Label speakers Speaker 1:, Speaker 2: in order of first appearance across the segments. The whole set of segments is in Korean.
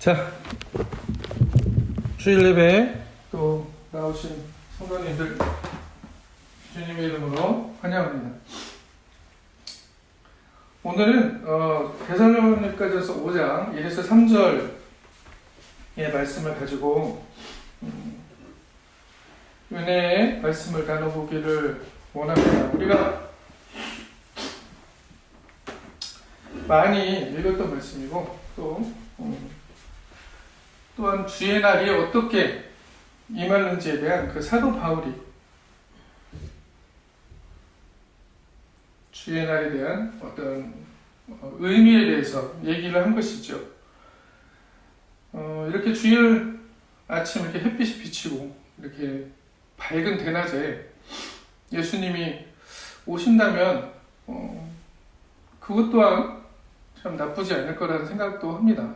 Speaker 1: 자, 주일 예배에 또 나오신 성도님들 주님의 이름으로 환영합니다. 오늘은 데살로니가전서 5장 1에서 3절의 말씀을 가지고 은혜의 말씀을 나눠보기를 원합니다. 우리가 많이 읽었던 말씀이고 또한 주의 날이 어떻게 임하는지에 대한 그 사도 바울이 주의 날에 대한 어떤 의미에 대해서 얘기를 한 것이죠. 이렇게 주일 아침 이렇게 햇빛이 비치고 이렇게 밝은 대낮에 예수님이 오신다면 그것 또한 참 나쁘지 않을 거라는 생각도 합니다.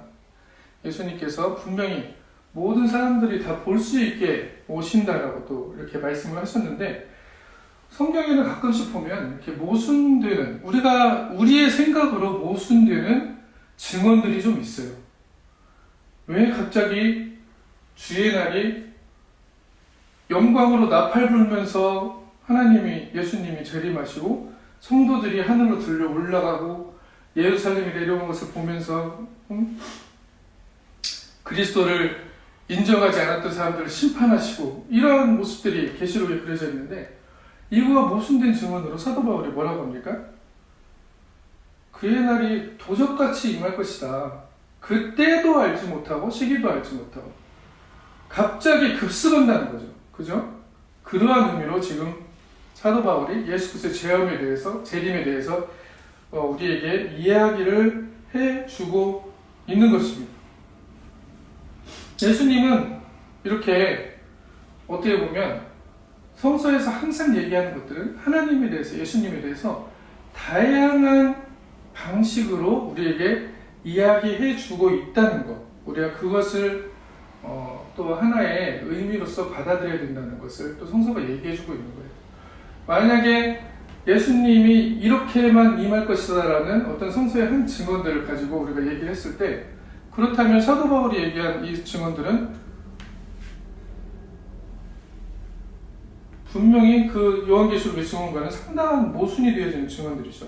Speaker 1: 예수님께서 분명히 모든 사람들이 다 볼 수 있게 오신다라고 또 이렇게 말씀을 하셨는데, 성경에는 가끔씩 보면 이렇게 모순되는, 우리의 생각으로 모순되는 증언들이 좀 있어요. 왜 갑자기 주의 날이 영광으로 나팔 불면서 예수님이 재림하시고 성도들이 하늘로 들려 올라가고 예루살렘이 내려오는 것을 보면서 그리스도를 인정하지 않았던 사람들을 심판하시고, 이런 모습들이 계시록에 그려져 있는데, 이거와 모순된 증언으로 사도 바울이 뭐라고 합니까? 그의 날이 도적같이 임할 것이다. 그때도 알지 못하고 시기도 알지 못하고 갑자기 급습한다는 거죠. 그죠? 그러한 의미로 지금 사도 바울이 예수 그리스도의 재림에 대해서 우리에게 이야기를 해주고 있는 것입니다. 예수님은 이렇게 어떻게 보면 성서에서 항상 얘기하는 것들은 하나님에 대해서, 예수님에 대해서 다양한 방식으로 우리에게 이야기해 주고 있다는 것, 우리가 그것을 또 하나의 의미로서 받아들여야 된다는 것을 또 성서가 얘기해 주고 있는 거예요. 만약에 예수님이 이렇게만 임할 것이다라는 어떤 성서의 한 증언들을 가지고 우리가 얘기를 했을 때, 그렇다면 사도 바울이 얘기한 이 증언들은 분명히 그 요한계시록의 증언과는 상당한 모순이 되어지는 증언들이죠.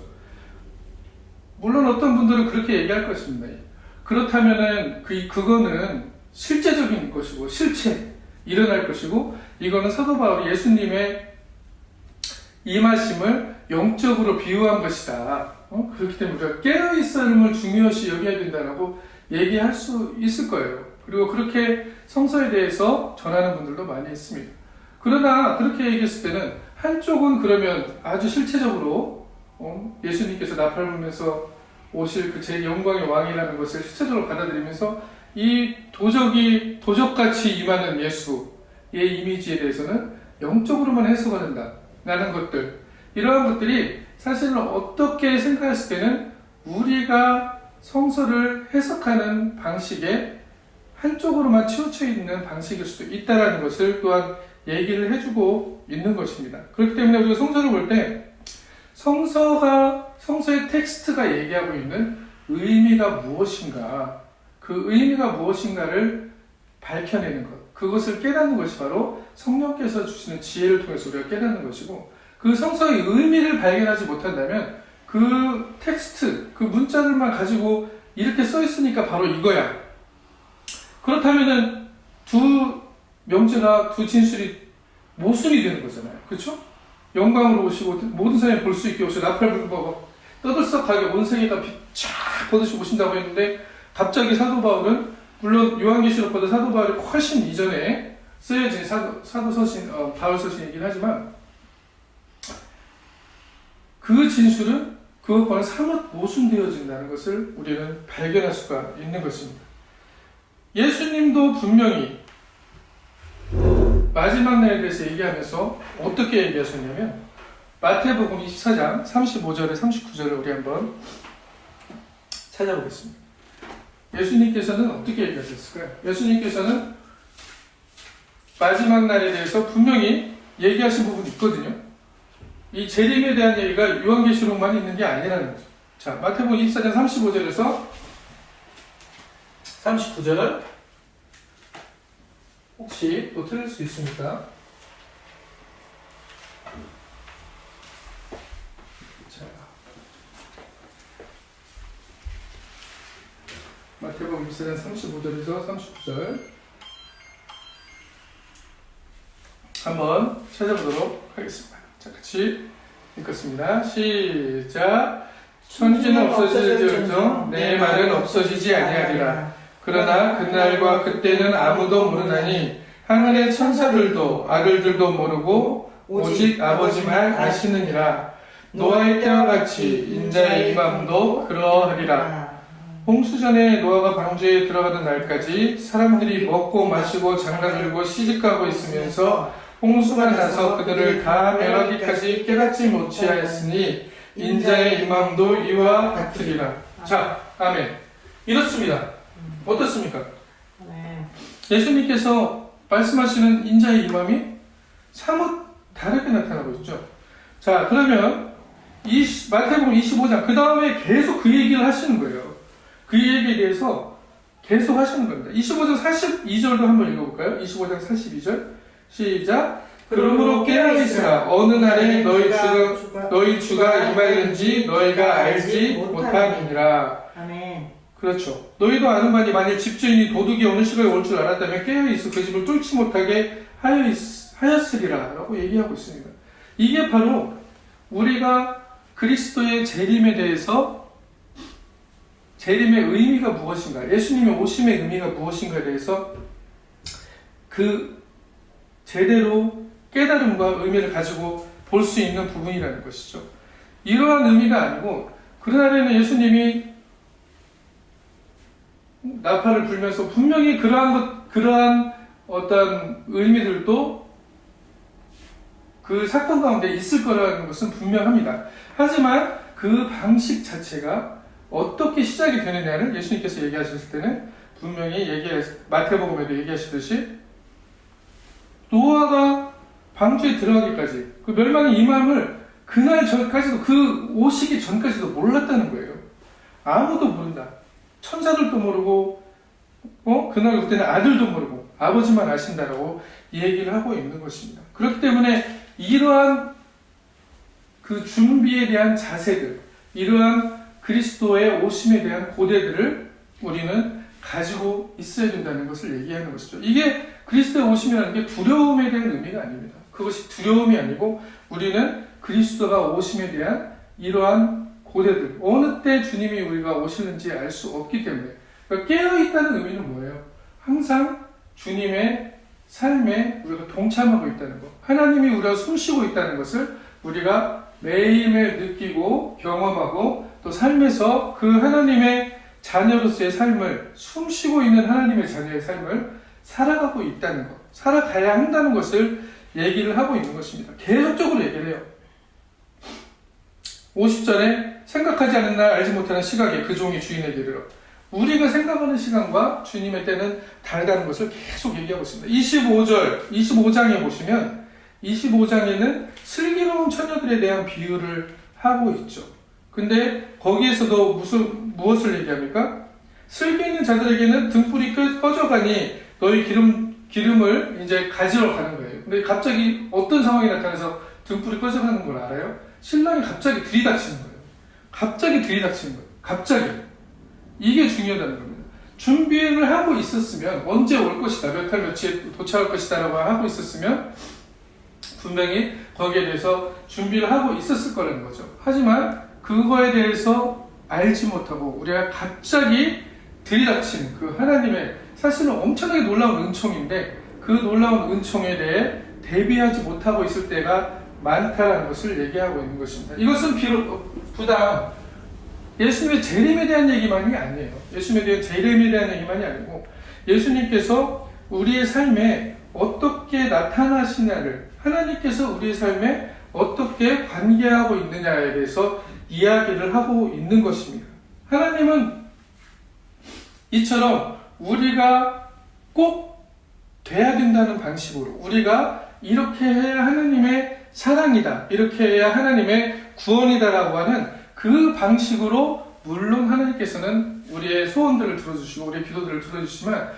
Speaker 1: 물론 어떤 분들은 그렇게 얘기할 것입니다. 그렇다면은 그거는 실제적인 것이고 실체 일어날 것이고, 이거는 사도 바울이 예수님의 임하심을 영적으로 비유한 것이다. 그렇기 때문에 우리가 깨어있음을 중요시 여겨야 된다라고 얘기할 수 있을 거예요. 그리고 그렇게 성서에 대해서 전하는 분들도 많이 있습니다. 그러나 그렇게 얘기했을 때는 한쪽은 그러면 아주 실체적으로 예수님께서 나팔 불면서 오실 그 제 영광의 왕이라는 것을 실체적으로 받아들이면서 이 도적같이 임하는 예수의 이미지에 대해서는 영적으로만 해석을 한다라는 것들, 이러한 것들이 사실은 어떻게 생각했을 때는 우리가 성서를 해석하는 방식에 한쪽으로만 치우쳐 있는 방식일 수도 있다는 것을 또한 얘기를 해주고 있는 것입니다. 그렇기 때문에 우리가 성서를 볼 때 성서의 텍스트가 얘기하고 있는 의미가 무엇인가, 그 의미가 무엇인가를 밝혀내는 것, 그것을 깨닫는 것이 바로 성령께서 주시는 지혜를 통해서 우리가 깨닫는 것이고, 그 성서의 의미를 발견하지 못한다면 그 텍스트, 그 문자들만 가지고 이렇게 써 있으니까 바로 이거야. 그렇다면은 두 명제나 두 진술이 모순이 되는 거잖아요. 그렇죠? 영광으로 오시고 모든 사람이 볼 수 있게 오시고 나팔 불고 떠들썩하게 온 세계가 쫙 뻗으시 오신다고 했는데, 갑자기 사도 바울은, 물론 요한계시록보다 사도 바울이 훨씬 이전에 쓰여진 바울 서신이긴 하지만, 그 진술은 그것과는 사뭇 모순되어진다는 것을 우리는 발견할 수가 있는 것입니다. 예수님도 분명히 마지막 날에 대해서 얘기하면서 어떻게 얘기하셨냐면, 마태복음 24장 35절에 39절을 우리 한번 찾아보겠습니다. 예수님께서는 어떻게 얘기하셨을까요? 예수님께서는 마지막 날에 대해서 분명히 얘기하신 부분이 있거든요. 이 재림에 대한 얘기가 요한계시록만 있는 게 아니라는 거죠. 자, 마태복음 24장 35절에서 39절. 혹시 또 틀릴 수 있습니까? 자, 마태복음 1장 35절에서 39절 한번 찾아보도록 하겠습니다. 자, 같이 읽겠습니다. 시작. 천지는 없어질지언정 내 말은 없어지지 아니하리라. 그러나 그날과 그때는 아무도 모르나니 하늘의 천사들도 아들들도 모르고 오직 아버지만 아시느니라. 노아의 때와 같이 인자의 임함도 그러하리라. 홍수전에 노아가 방주에 들어가던 날까지 사람들이 먹고 마시고 장가들고 시집가고 있으면서 홍수가 나서 그들을 다 멸하기까지 깨닫지 못하였으니 인자의 임함도 이와 같으리라. 자, 아멘. 이렇습니다. 어떻습니까? 예수님께서 말씀하시는 인자의 임함이 사뭇 다르게 나타나고 있죠. 자, 그러면 마태복음 25장 그 다음에 계속 그 얘기를 하시는 거예요. 그 얘기에 대해서 계속 하시는 겁니다. 25장 42절도 한번 읽어볼까요? 25장 42절 시작. 그러므로 깨어있으라. 어느 날에 너희 주가 임하였는지 너희가 알지 못함이니라.
Speaker 2: 아멘.
Speaker 1: 그렇죠. 너희도 아는 바니 만일 집주인이 도둑이 어느 시간에 올 줄 알았다면 깨어있어 그 집을 뚫지 못하게 하였으리라 라고 얘기하고 있습니다. 이게 바로 우리가 그리스도의 재림에 대해서 재림의 의미가 무엇인가, 예수님의 오심의 의미가 무엇인가에 대해서 그 제대로 깨달음과 의미를 가지고 볼 수 있는 부분이라는 것이죠. 이러한 의미가 아니고 그날에는 예수님이 나팔을 불면서 분명히 그러한 어떤 의미들도 그 사건 가운데 있을 거라는 것은 분명합니다. 하지만 그 방식 자체가 어떻게 시작이 되느냐를 예수님께서 얘기하셨을 때는 분명히 마태복음에도 얘기하시듯이 노아가 방주에 들어가기까지 그 멸망의 임함을 그날 전까지도 그 오시기 전까지도 몰랐다는 거예요. 아무도 모른다. 천사들도 모르고 그날 그때는 아들도 모르고 아버지만 아신다라고 얘기를 하고 있는 것입니다. 그렇기 때문에 이러한 그 준비에 대한 자세들, 이러한 그리스도의 오심에 대한 고대들을 우리는 가지고 있어야 된다는 것을 얘기하는 것이죠. 이게 그리스도의 오심이라는 게 두려움에 대한 의미가 아닙니다. 그것이 두려움이 아니고 우리는 그리스도가 오심에 대한 이러한 고대들, 어느 때 주님이 우리가 오시는지 알 수 없기 때문에, 그러니까 깨어있다는 의미는 뭐예요? 항상 주님의 삶에 우리가 동참하고 있다는 것, 하나님이 우리가 숨쉬고 있다는 것을 우리가 매일매일 느끼고 경험하고 또 삶에서 그 하나님의 자녀로서의 삶을, 숨쉬고 있는 하나님의 자녀의 삶을 살아가고 있다는 것, 살아가야 한다는 것을 얘기를 하고 있는 것입니다. 계속적으로 얘기를 해요. 50절에 생각하지 않은 날 알지 못하는 시각에 그 종이 주인에게 이르러, 우리가 생각하는 시간과 주님의 때는 다르다는 것을 계속 얘기하고 있습니다. 25장에 보시면 25장에는 슬기로운 처녀들에 대한 비유를 하고 있죠. 근데 거기에서도 무엇을 얘기합니까? 슬기 있는 자들에게는 등불이 꺼져가니 너희 기름을 이제 가지러 가는 거예요. 근데 갑자기 어떤 상황이 나타나서 등불이 꺼져가는 걸 알아요? 신랑이 갑자기 들이닥치는 거예요. 갑자기. 이게 중요하다는 겁니다. 준비를 하고 있었으면, 언제 올 것이다, 몇 달 며칠 도착할 것이다 라고 하고 있었으면 분명히 거기에 대해서 준비를 하고 있었을 거라는 거죠. 하지만 그거에 대해서 알지 못하고 우리가 갑자기 들이닥치는 그 하나님의 사실은 엄청나게 놀라운 은총인데, 그 놀라운 은총에 대해 대비하지 못하고 있을 때가 많다라는 것을 얘기하고 있는 것입니다. 이것은 부당 예수님의 재림에 대한 얘기만이 아니에요. 예수님에 대한 재림에 대한 얘기만이 아니고 예수님께서 우리의 삶에 어떻게 나타나시냐를, 하나님께서 우리의 삶에 어떻게 관계하고 있느냐에 대해서 이야기를 하고 있는 것입니다. 하나님은 이처럼 우리가 꼭 돼야 된다는 방식으로, 우리가 이렇게 해야 하나님의 사랑이다, 이렇게 해야 하나님의 구원이다라고 하는 그 방식으로 물론 하나님께서는 우리의 소원들을 들어주시고 우리의 기도들을 들어주시지만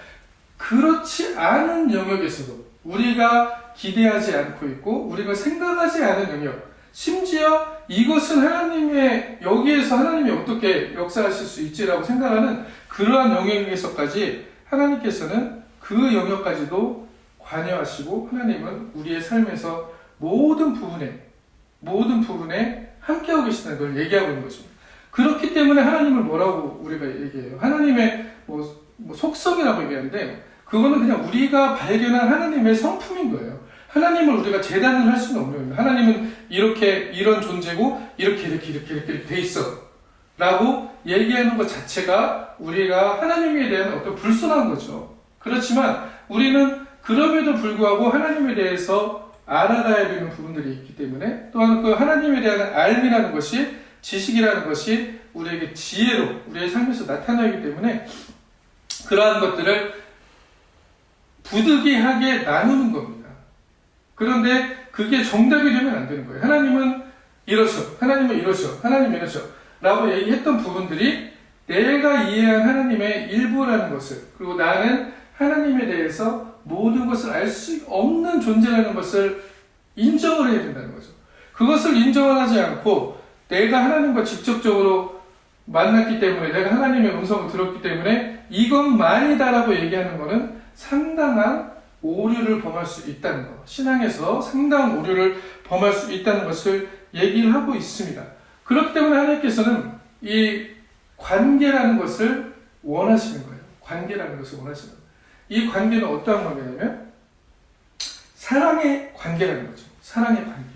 Speaker 1: 그렇지 않은 영역에서도 우리가 기대하지 않고 있고 우리가 생각하지 않은 영역, 심지어 이것은 하나님의 여기에서 하나님이 어떻게 역사하실 수 있지라고 생각하는 그러한 영역에서까지 하나님께서는 그 영역까지도 관여하시고 하나님은 우리의 삶에서 모든 부분에 함께하고 계시다는 걸 얘기하고 있는 것입니다. 그렇기 때문에 하나님을 뭐라고 우리가 얘기해요? 하나님의 속성이라고 얘기하는데 그거는 그냥 우리가 발견한 하나님의 성품인 거예요. 하나님을 우리가 재단을 할 수는 없는 거예요. 하나님은 이런 존재고 이렇게 돼 있어 라고 얘기하는 것 자체가 우리가 하나님에 대한 어떤 불순한 거죠. 그렇지만 우리는 그럼에도 불구하고 하나님에 대해서 알아가야 되는 부분들이 있기 때문에 또한 그 하나님에 대한 알미라는 것이 지식이라는 것이 우리에게 지혜로 우리의 삶에서 나타나기 때문에 그러한 것들을 부득이하게 나누는 겁니다. 그런데 그게 정답이 되면 안 되는 거예요. 하나님은 이러셔 라고 얘기했던 부분들이 내가 이해한 하나님의 일부라는 것을, 그리고 나는 하나님에 대해서 모든 것을 알 수 없는 존재라는 것을 인정을 해야 된다는 거죠. 그것을 인정을 하지 않고 내가 하나님과 직접적으로 만났기 때문에, 내가 하나님의 음성을 들었기 때문에 이것만이다라고 얘기하는 것은 상당한 오류를 범할 수 있다는 것, 신앙에서 상당한 오류를 범할 수 있다는 것을 얘기를 하고 있습니다. 그렇기 때문에 하나님께서는 이 관계라는 것을 원하시는 거예요. 관계라는 것을 원하시는 거예요. 이 관계는 어떠한 관계냐면 사랑의 관계라는 거죠. 사랑의 관계.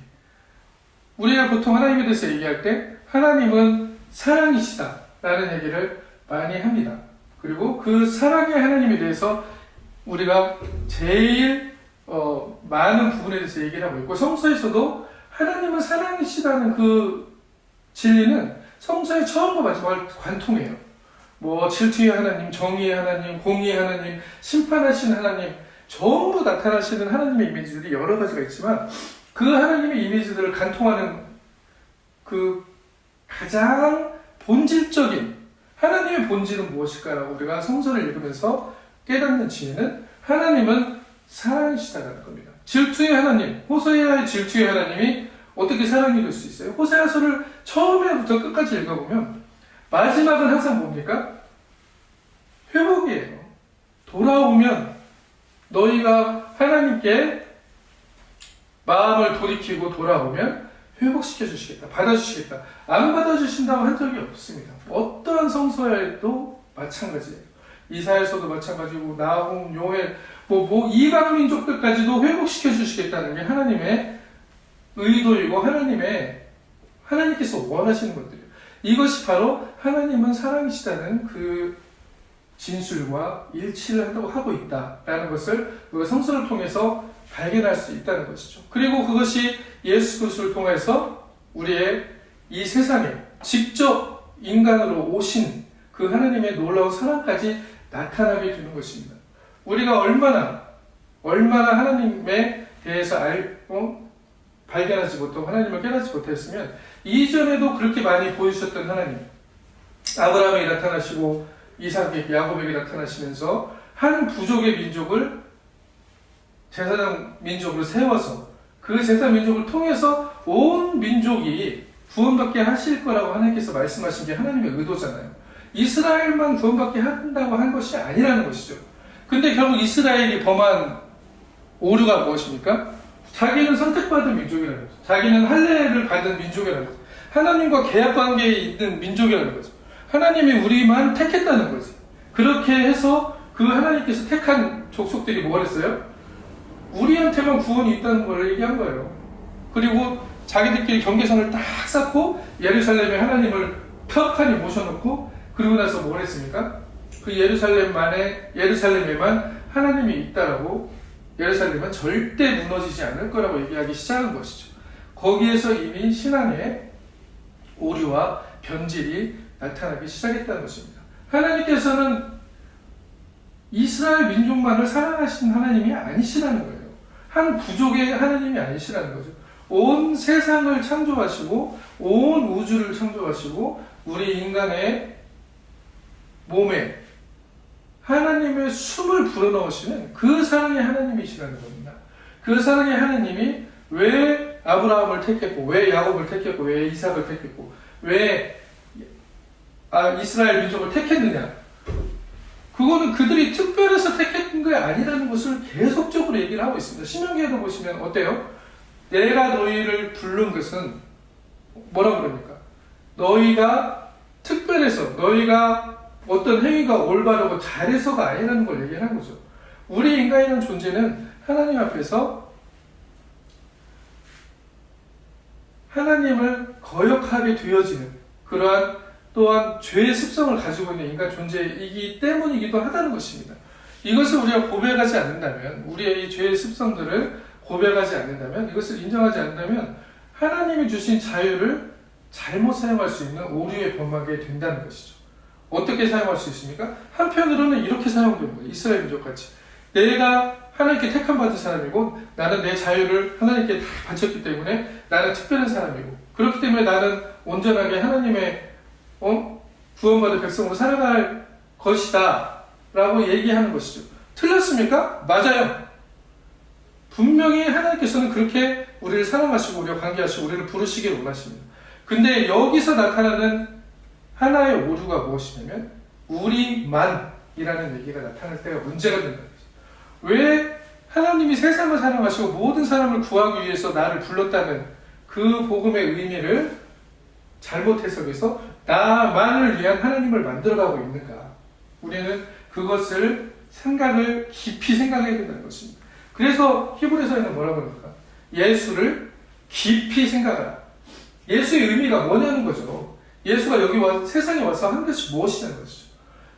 Speaker 1: 우리가 보통 하나님에 대해서 얘기할 때 하나님은 사랑이시다라는 얘기를 많이 합니다. 그리고 그 사랑의 하나님에 대해서 우리가 제일 많은 부분에 대해서 얘기를 하고 있고, 성서에서도 하나님은 사랑이시다는 그 진리는 성서의 처음과 마지막을 관통해요. 질투의 하나님, 정의의 하나님, 공의의 하나님, 심판하시는 하나님, 전부 나타나시는 하나님의 이미지들이 여러 가지가 있지만 그 하나님의 이미지들을 관통하는 그 가장 본질적인 하나님의 본질은 무엇일까라고 우리가 성서를 읽으면서 깨닫는 지혜는 하나님은 사랑이시다라는 겁니다. 질투의 하나님, 호세아의 질투의 하나님이 어떻게 사랑이 될 수 있어요? 호세아서를 처음에부터 끝까지 읽어보면 마지막은 항상 뭡니까? 회복이에요. 돌아오면 너희가 하나님께 마음을 돌이키고 돌아오면 회복시켜 주시겠다, 받아주시겠다. 안 받아주신다고 한 적이 없습니다. 어떠한 성서에도 마찬가지예요. 이사야서도 마찬가지고 나훔, 요엘, 이방 민족들까지도 회복시켜 주시겠다는 게 하나님의 의도이고 하나님께서 원하시는 것들이에요. 이것이 바로 하나님은 사랑이시다는 그 진술과 일치를 하고 있다라는 것을 우리가 성서를 통해서 발견할 수 있다는 것이죠. 그리고 그것이 예수 그리스도를 통해서 우리의 이 세상에 직접 인간으로 오신 그 하나님의 놀라운 사랑까지 나타나게 되는 것입니다. 우리가 얼마나 하나님에 대해서 발견하지 못하고 하나님을 깨닫지 못했으면 이전에도 그렇게 많이 보여주셨던 하나님, 아브라함에게 나타나시고 이삭에게, 야곱에게 나타나시면서 한 부족의 민족을 제사장 민족으로 세워서 그 제사 민족을 통해서 온 민족이 구원받게 하실 거라고 하나님께서 말씀하신 게 하나님의 의도잖아요. 이스라엘만 구원받게 한다고 한 것이 아니라는 것이죠. 근데 결국 이스라엘이 범한 오류가 무엇입니까? 자기는 선택받은 민족이라는 거죠. 자기는 할례를 받은 민족이라는 거죠. 하나님과 계약관계에 있는 민족이라는 거죠. 하나님이 우리만 택했다는 거지. 그렇게 해서 그 하나님께서 택한 족속들이 뭐 했어요? 우리한테만 구원이 있다는 걸 얘기한 거예요. 그리고 자기들끼리 경계선을 딱 쌓고 예루살렘에 하나님을 펴하니 모셔놓고, 그리고 나서 뭘 했습니까? 그 예루살렘에만 하나님이 있다라고, 예루살렘은 절대 무너지지 않을 거라고 얘기하기 시작한 것이죠. 거기에서 이미 신앙의 오류와 변질이 나타나기 시작했다는 것입니다. 하나님께서는 이스라엘 민족만을 사랑하시는 하나님이 아니시라는 거예요. 한 부족의 하나님이 아니시라는 거죠. 온 세상을 창조하시고 온 우주를 창조하시고 우리 인간의 몸에 하나님의 숨을 불어넣으시는 그 사랑의 하나님이시라는 겁니다. 그 사랑의 하나님이 왜 아브라함을 택했고, 왜 야곱을 택했고, 왜 이삭을 택했고, 왜 이스라엘 민족을 택했느냐? 그거는 그들이 특별해서 택했던 게 아니라는 것을 계속적으로 얘기를 하고 있습니다. 신명기에도 보시면 어때요? 내가 너희를 부른 것은 뭐라고 그럽니까? 너희가 특별해서, 너희가 어떤 행위가 올바르고 잘해서가 아니라는 걸 얘기하는 거죠. 우리 인간이라는 존재는 하나님 앞에서 하나님을 거역하게 되어지는 그러한 또한 죄의 습성을 가지고 있는 인간 존재이기 때문이기도 하다는 것입니다. 이것을 우리가 고백하지 않는다면, 우리의 이 죄의 습성들을 고백하지 않는다면, 이것을 인정하지 않는다면 하나님이 주신 자유를 잘못 사용할 수 있는 오류에 범하게 된다는 것이죠. 어떻게 사용할 수 있습니까? 한편으로는 이렇게 사용되는 거예요. 이스라엘 민족같이. 내가 하나님께 택함 받은 사람이고, 나는 내 자유를 하나님께 다 바쳤기 때문에 나는 특별한 사람이고, 그렇기 때문에 나는 온전하게 하나님의 구원받은 백성으로 살아갈 것이다 라고 얘기하는 것이죠. 틀렸습니까? 맞아요. 분명히 하나님께서는 그렇게 우리를 사랑하시고 우리와 관계하시고 우리를 부르시기를 원하십니다. 근데 여기서 나타나는 하나의 오류가 무엇이냐면 우리만이라는 얘기가 나타날 때가 문제가 된다는 거죠. 왜 하나님이 세상을 사랑하시고 모든 사람을 구하기 위해서 나를 불렀다는 그 복음의 의미를 잘못 해석해서 나만을 위한 하나님을 만들어가고 있는가? 우리는 그것을 깊이 생각해야 된다는 것입니다. 그래서 히브리서에는 뭐라고 합니까? 예수를 깊이 생각하라. 예수의 의미가 뭐냐는 거죠. 예수가 여기 세상에 와서 한 것이 무엇이냐는 것이죠.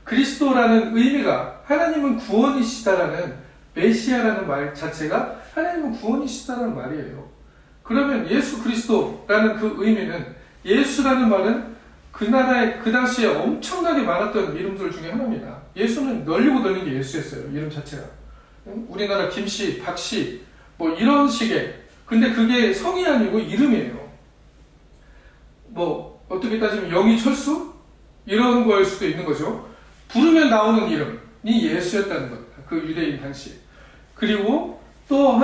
Speaker 1: 그리스도라는 의미가 하나님은 구원이시다라는 메시아라는 말 자체가 하나님은 구원이시다라는 말이에요. 그러면 예수 그리스도라는 그 의미는, 예수라는 말은 그 나라에 그 당시에 엄청나게 많았던 이름들 중에 하나입니다. 예수는 널리고 널린 게 예수였어요. 이름 자체가. 우리나라 김씨, 박씨 뭐 이런 식의, 근데 그게 성이 아니고 이름이에요. 뭐 어떻게 따지면 영희철수? 이런 거일 수도 있는 거죠. 부르면 나오는 이름이 예수였다는 겁니다. 그 유대인 당시에. 그리고 또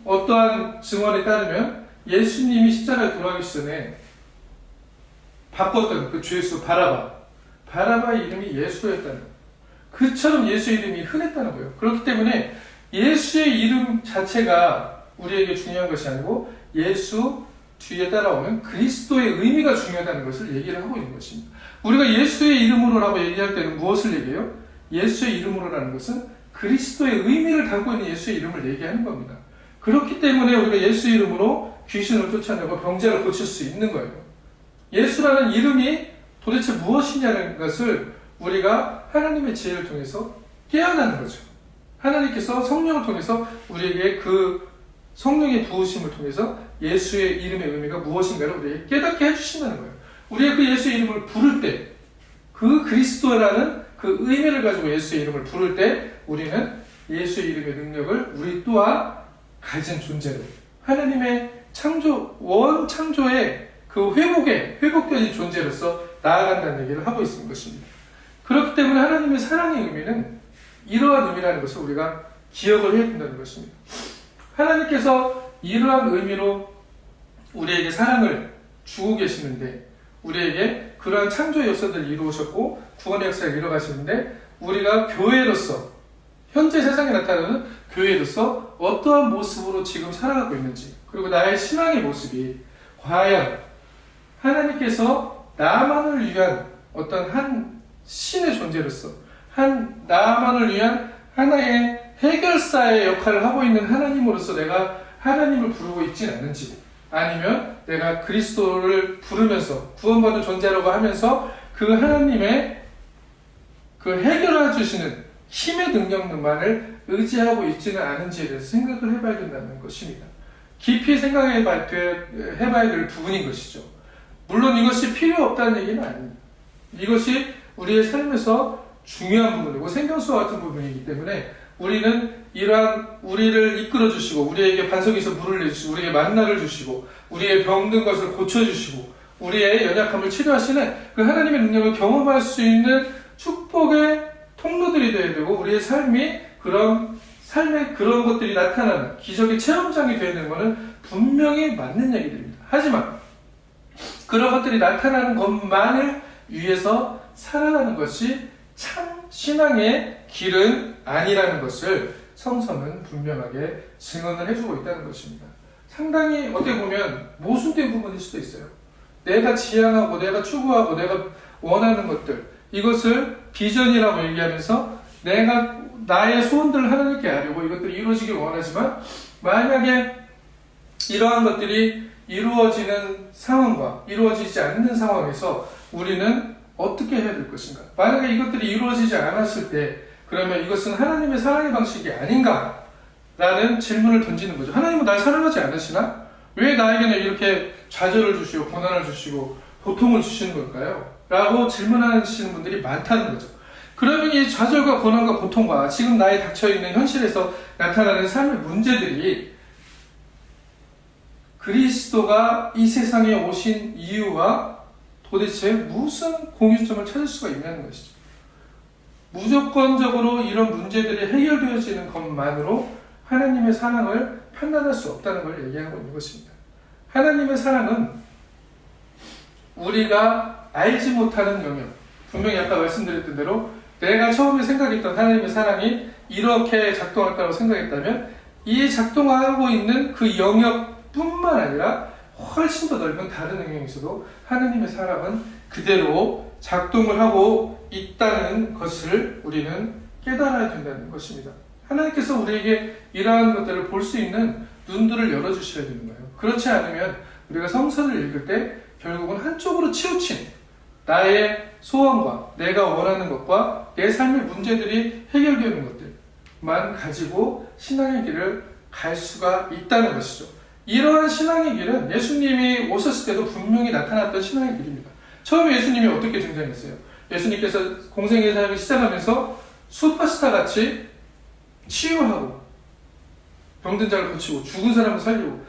Speaker 1: 어떠한 증언에 따르면 예수님이 십자가에 돌아가기 전에 바꿨던 그 죄수 바라바의 이름이 예수였다는 거예요. 그처럼 예수의 이름이 흔했다는 거예요. 그렇기 때문에 예수의 이름 자체가 우리에게 중요한 것이 아니고 예수 뒤에 따라오는 그리스도의 의미가 중요하다는 것을 얘기를 하고 있는 것입니다. 우리가 예수의 이름으로라고 얘기할 때는 무엇을 얘기해요? 예수의 이름으로라는 것은 그리스도의 의미를 담고 있는 예수의 이름을 얘기하는 겁니다. 그렇기 때문에 우리가 예수의 이름으로 귀신을 쫓아내고 병자를 고칠 수 있는 거예요. 예수라는 이름이 도대체 무엇이냐는 것을 우리가 하나님의 지혜를 통해서 깨어나는 거죠. 하나님께서 성령을 통해서 우리에게 그 성령의 부으심을 통해서 예수의 이름의 의미가 무엇인가를 우리에게 깨닫게 해주신다는 거예요. 우리가 그 예수의 이름을 부를 때, 그 그리스도라는 그 의미를 가지고 예수의 이름을 부를 때 우리는 예수의 이름의 능력을 우리 또한 가진 존재로 하나님의 원창조의 그 회복된 존재로서 나아간다는 얘기를 하고 있는 것입니다. 그렇기 때문에 하나님의 사랑의 의미는 이러한 의미라는 것을 우리가 기억을 해야 된다는 것입니다. 하나님께서 이러한 의미로 우리에게 사랑을 주고 계시는데, 우리에게 그러한 창조의 역사들을 이루셨고 구원의 역사를 이뤄가시는데, 우리가 교회로서, 현재 세상에 나타나는 교회로서 어떠한 모습으로 지금 살아가고 있는지, 그리고 나의 신앙의 모습이 과연 하나님께서 나만을 위한 어떤 한 신의 존재로서, 나만을 위한 하나의 해결사의 역할을 하고 있는 하나님으로서 내가 하나님을 부르고 있지는 않는지, 아니면 내가 그리스도를 부르면서 구원받은 존재라고 하면서 그 하나님의 그 해결해 주시는 힘의 능력만을 의지하고 있지는 않은지에 대해서 생각을 해봐야 된다는 것입니다. 깊이 생각해봐야 될 부분인 것이죠. 물론 이것이 필요 없다는 얘기는 아닙니다. 이것이 우리의 삶에서 중요한 부분이고 생명수와 같은 부분이기 때문에 우리는 이러한 우리를 이끌어 주시고, 우리에게 반석에서 물을 내주시고, 우리에게 만나를 주시고, 우리의 병든 것을 고쳐주시고, 우리의 연약함을 치료하시는 그 하나님의 능력을 경험할 수 있는 축복의 통로들이 되어야 되고 우리의 삶이 그런 삶의 그런 것들이 나타나는 기적의 체험장이 되어야 되는 것은 분명히 맞는 얘기들입니다. 하지만 그런 것들이 나타나는 것만을 위해서 살아가는 것이 참 신앙의 길은 아니라는 것을 성서는 분명하게 증언을 해주고 있다는 것입니다. 상당히 어떻게 보면 모순된 부분일 수도 있어요. 내가 지향하고 내가 추구하고 내가 원하는 것들, 이것을 비전이라고 얘기하면서 내가 나의 소원들을 하나님께 하려고 이것들이 이루어지길 원하지만 만약에 이러한 것들이 이루어지는 상황과 이루어지지 않는 상황에서 우리는 어떻게 해야 될 것인가? 만약에 이것들이 이루어지지 않았을 때 그러면 이것은 하나님의 사랑의 방식이 아닌가? 라는 질문을 던지는 거죠. 하나님은 날 사랑하지 않으시나? 왜 나에게는 이렇게 좌절을 주시고 고난을 주시고 고통을 주시는 걸까요? 라고 질문하시는 분들이 많다는 거죠. 그러면 이 좌절과 고난과 고통과 지금 나에 닥쳐있는 현실에서 나타나는 삶의 문제들이 그리스도가 이 세상에 오신 이유와 도대체 무슨 공유점을 찾을 수가 있냐는 것이죠. 무조건적으로 이런 문제들이 해결되어지는 것만으로 하나님의 사랑을 판단할 수 없다는 걸 얘기하고 있는 것입니다. 하나님의 사랑은 우리가 알지 못하는 영역, 분명히 아까 말씀드렸던 대로 내가 처음에 생각했던 하나님의 사랑이 이렇게 작동할 거라고 생각했다면 이 작동하고 있는 그 영역뿐만 아니라 훨씬 더 넓은 다른 영역에서도 하나님의 사랑은 그대로 작동을 하고 있다는 것을 우리는 깨달아야 된다는 것입니다. 하나님께서 우리에게 이러한 것들을 볼 수 있는 눈들을 열어주셔야 되는 거예요. 그렇지 않으면 우리가 성서를 읽을 때 결국은 한쪽으로 치우친 나의 소원과 내가 원하는 것과 내 삶의 문제들이 해결되는 것들만 가지고 신앙의 길을 갈 수가 있다는 것이죠. 이러한 신앙의 길은 예수님이 오셨을 때도 분명히 나타났던 신앙의 길입니다. 처음에 예수님이 어떻게 등장했어요? 예수님께서 공생의 사역을 시작하면서 슈퍼스타 같이 치유하고 병든 자를 고치고 죽은 사람을 살리고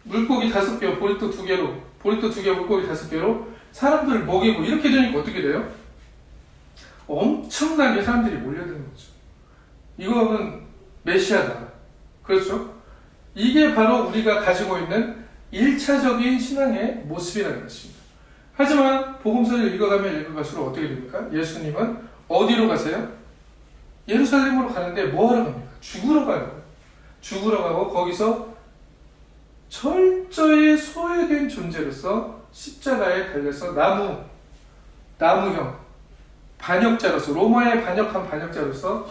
Speaker 1: 물고기 5개, 보리떡 2개로 보리떡 2개, 물고기 5개로 사람들을 먹이고 이렇게 되니까 어떻게 돼요? 엄청나게 사람들이 몰려드는 거죠. 이거는 메시아다. 그렇죠? 이게 바로 우리가 가지고 있는 1차적인 신앙의 모습이라는 것입니다. 하지만 복음서를 읽어가면 읽어갈수록 어떻게 됩니까? 예수님은 어디로 가세요? 예루살렘으로 가는데 뭐하러 갑니까? 죽으러 가요. 죽으러 가고 거기서 철저히 소외된 존재로서 십자가에 달려서 나무형 반역자로서 로마에 반역한 반역자로서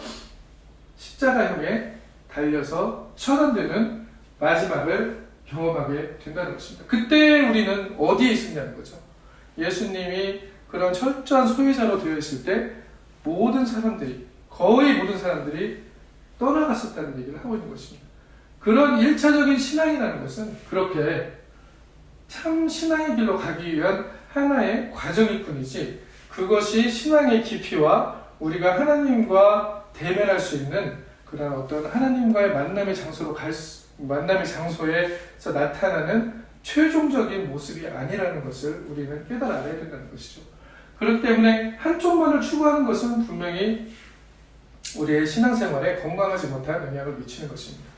Speaker 1: 십자가형에 달려서 처단되는 마지막을 경험하게 된다는 것입니다. 그때 우리는 어디에 있었냐는 거죠. 예수님이 그런 철저한 소유자로 되어 있을 때 거의 모든 사람들이 떠나갔었다는 얘기를 하고 있는 것입니다. 그런 1차적인 신앙이라는 것은 그렇게 참 신앙의 길로 가기 위한 하나의 과정일 뿐이지 그것이 신앙의 깊이와 우리가 하나님과 대면할 수 있는 그런 어떤 하나님과의 만남의 장소에서 나타나는 최종적인 모습이 아니라는 것을 우리는 깨달아야 된다는 것이죠. 그렇기 때문에 한쪽만을 추구하는 것은 분명히 우리의 신앙생활에 건강하지 못한 영향을 미치는 것입니다.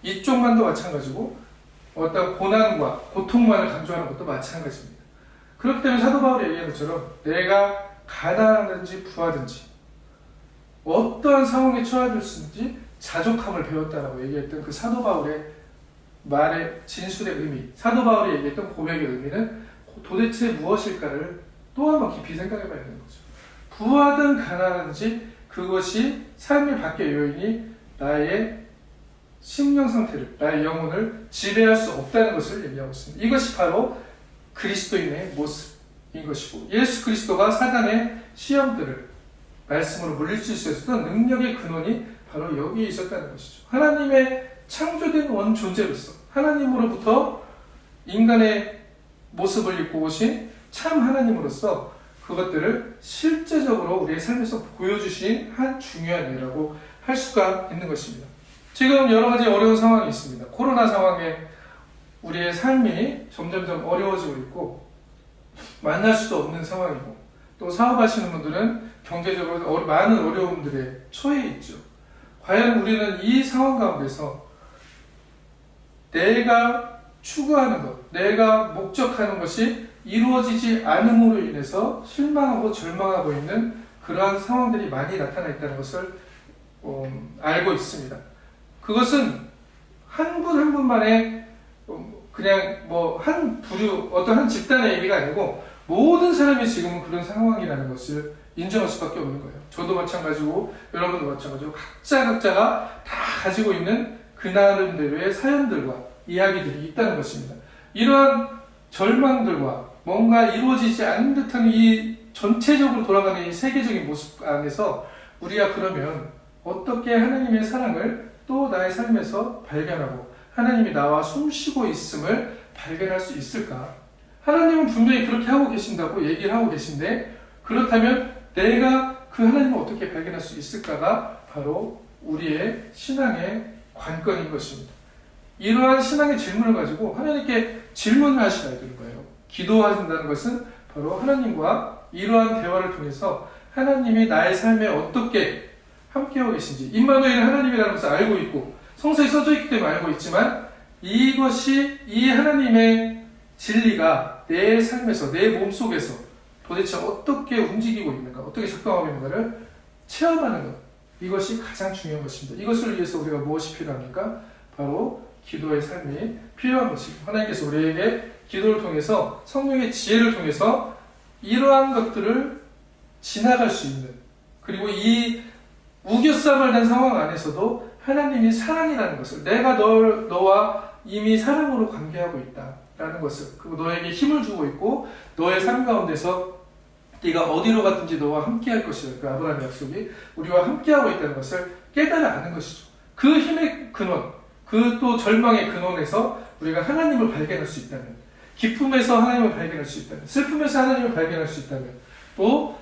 Speaker 1: 이쪽만도 마찬가지고 어떤 고난과 고통만을 강조하는 것도 마찬가지입니다. 그렇기 때문에 사도 바울이 얘기한 것처럼 내가 가난하든지 부하든지 어떠한 상황에 처하든지 자족함을 배웠다라고 얘기했던 그 사도 바울의 말의 진술의 의미, 사도 바울이 얘기했던 고백의 의미는 도대체 무엇일까를 또 한번 깊이 생각해 봐야 되는 거죠. 부하든 가난하든지 그것이 삶의 밖의 요인이 나의 심령 상태를, 나의 영혼을 지배할 수 없다는 것을 얘기하고 있습니다. 이것이 바로 그리스도인의 모습인 것이고 예수 그리스도가 사단의 시험들을 말씀으로 물리칠 수 있었던 능력의 근원이 바로 여기에 있었다는 것이죠. 하나님의 창조된 원 존재로서 하나님으로부터 인간의 모습을 입고 오신 참 하나님으로서 그것들을 실제적으로 우리의 삶에서 보여주신 한 중요한 예라고 할 수가 있는 것입니다. 지금 여러 가지 어려운 상황이 있습니다. 코로나 상황에 우리의 삶이 점점점 어려워지고 있고 만날 수도 없는 상황이고 또 사업하시는 분들은 경제적으로 많은 어려움들에 처해 있죠. 과연 우리는 이 상황 가운데서 내가 추구하는 것, 내가 목적하는 것이 이루어지지 않음으로 인해서 실망하고 절망하고 있는 그러한 상황들이 많이 나타나 있다는 것을 알고 있습니다. 그것은 한 분 한 분만의 그냥 뭐 한 부류, 어떤 한 집단의 얘기가 아니고 모든 사람이 지금은 그런 상황이라는 것을 인정할 수밖에 없는 거예요. 저도 마찬가지고 여러분도 마찬가지고 각자가 다 가지고 있는 그 나름대로의 사연들과 이야기들이 있다는 것입니다. 이러한 절망들과 뭔가 이루어지지 않는 듯한 이 전체적으로 돌아가는 이 세계적인 모습 안에서 우리가 그러면 어떻게 하나님의 사랑을 또 나의 삶에서 발견하고 하나님이 나와 숨쉬고 있음을 발견할 수 있을까? 하나님은 분명히 그렇게 하고 계신다고 얘기를 하고 계신데 그렇다면 내가 그 하나님을 어떻게 발견할 수 있을까가 바로 우리의 신앙의 관건인 것입니다. 이러한 신앙의 질문을 가지고 하나님께 질문을 하셔야 되는 거예요. 기도하신다는 것은 바로 하나님과 이러한 대화를 통해서 하나님이 나의 삶에 어떻게 함께하고 계신지, 임마누엘은 하나님이라는 것을 알고 있고 성서에 써져 있기 때문에 알고 있지만 이것이 이 하나님의 진리가 내 삶에서, 내 몸속에서 도대체 어떻게 움직이고 있는가, 어떻게 작동하고 있는가를 체험하는 것, 이것이 가장 중요한 것입니다. 이것을 위해서 우리가 무엇이 필요합니까? 바로 기도의 삶이 필요한 것입니다. 하나님께서 우리에게 기도를 통해서, 성령의 지혜를 통해서 이러한 것들을 지나갈 수 있는, 그리고 이 우겨싸움을 단 상황 안에서도 하나님이 사랑이라는 것을, 내가 너와 이미 사랑으로 관계하고 있다라는 것을, 그리고 너에게 힘을 주고 있고 너의 삶 가운데서 네가 어디로 가든지 너와 함께할 것이다. 그 아브라함의 약속이 우리와 함께하고 있다는 것을 깨달아 아는 것이죠. 그 힘의 근원, 그 또 절망의 근원에서 우리가 하나님을 발견할 수 있다면, 기쁨에서 하나님을 발견할 수 있다면, 슬픔에서 하나님을 발견할 수 있다면, 또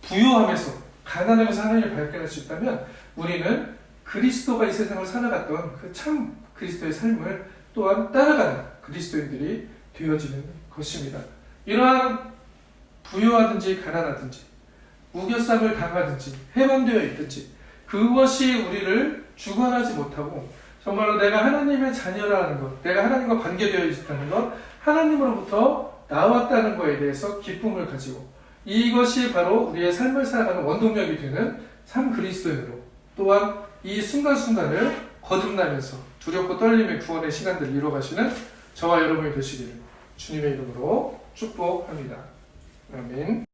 Speaker 1: 부유함에서, 가난함에서 하나님을 발견할 수 있다면 우리는 그리스도가 이 세상을 살아갔던 그 참 그리스도의 삶을 또한 따라가는 그리스도인들이 되어지는 것입니다. 이러한 부유하든지 가난하든지 우겨쌈을 당하든지 해방되어 있든지 그것이 우리를 주관하지 못하고 정말로 내가 하나님의 자녀라는 것, 내가 하나님과 관계되어 있다는 것, 하나님으로부터 나왔다는 것에 대해서 기쁨을 가지고 이것이 바로 우리의 삶을 살아가는 원동력이 되는 참 그리스도인으로, 또한 이 순간순간을 거듭나면서 두렵고 떨림의 구원의 시간들을 이뤄가시는 저와 여러분이 되시기를 주님의 이름으로 축복합니다. 아멘.